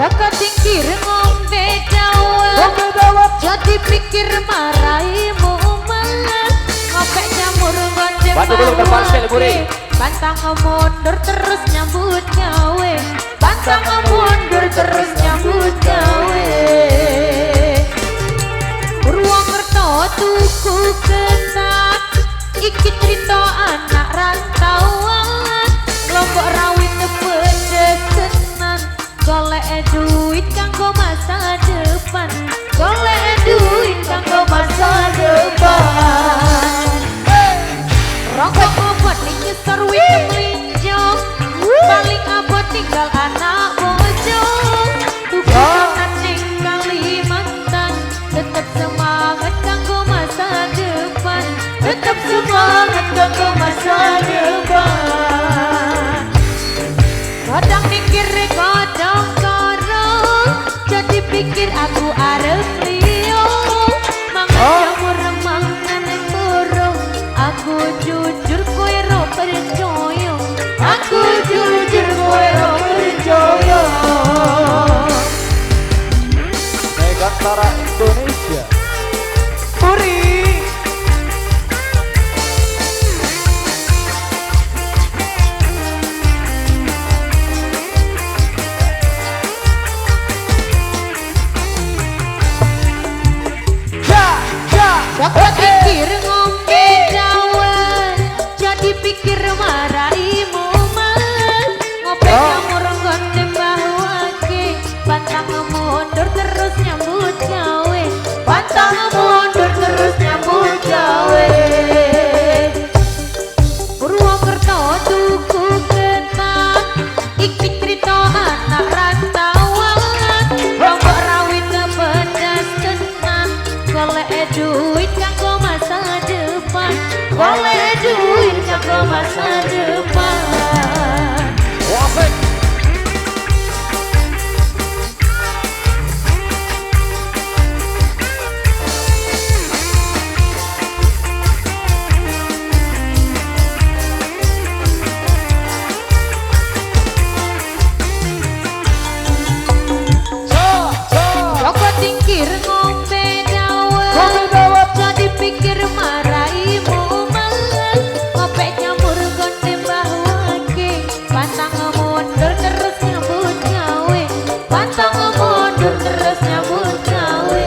Jaka tingkir ngombe dawet jadi pikir maraimu malah ngopek nyamur gondeng marwake pantang mundur terus nyambut gawe pantang mundur terus nyambut gawe Purwokerto tuku ketan iki cerita anak rantauan Lombok rawit pedes tenan golek duit kanggo masa depan golek duit kanggo masa depan rokok obat nyesor wit melinjo paling abot tinggal anak bojo tujuan ning Kalimantan tetap semangat kanggo masa depan tetap semangat kanggo masa depan kadang mikir kadang karang jadi pikir aku arep liyo mangan jamur mangan burung aku jujur kowe ro percaya aku jujur kowe ro percaya Megantara Indonesia Puri Dapat pikir ngombe dawet jadi pikir maraimu malah ngopek nyamur gondeng bahwake pantang mundur terus nyambut gawe pantang mundur terus nyambut gawe Purwokerto tuku ketan iki cerita anak rantauan Lombok rawit pedas tenan golek duit kanggo masa depan golek duit kanggo masa depan Wafik Joko tingkir ngombe dawet jadi pikir maraimu malah ngopek nyamur gondeng bahwake pantang mundur terus nyambut gawe pantang mundur terus nyambut gawe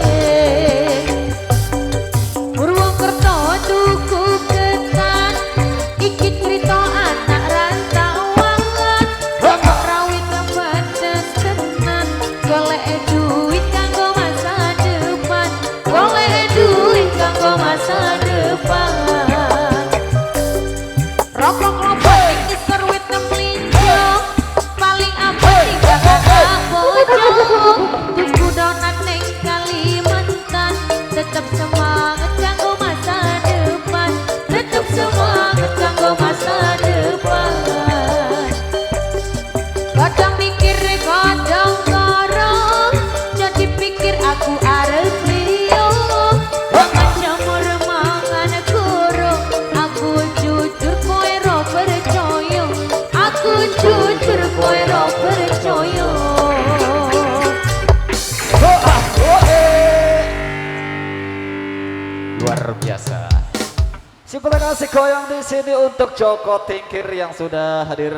Purwokerto tuku ketan iki cerita anak rantauan Lombok rawit pedes tenan golek duit kanggo masa depan golek duit kanggo masa depan rokok lobot nyesor wit melinjo paling abot tinggal anak bojo tuku donat ning Kalimantan tetap semangat kanggo masa depan tetap semangat kanggo masa depan kadang mikir kadang karang jadi pikir aku arep liyo mangan jamur mangan guru aku jujur kowe ro percaya aku jujur kowe ro percaya luar biasa. Terima kasih goyang di sini untuk Joko Tingkir yang sudah hadir.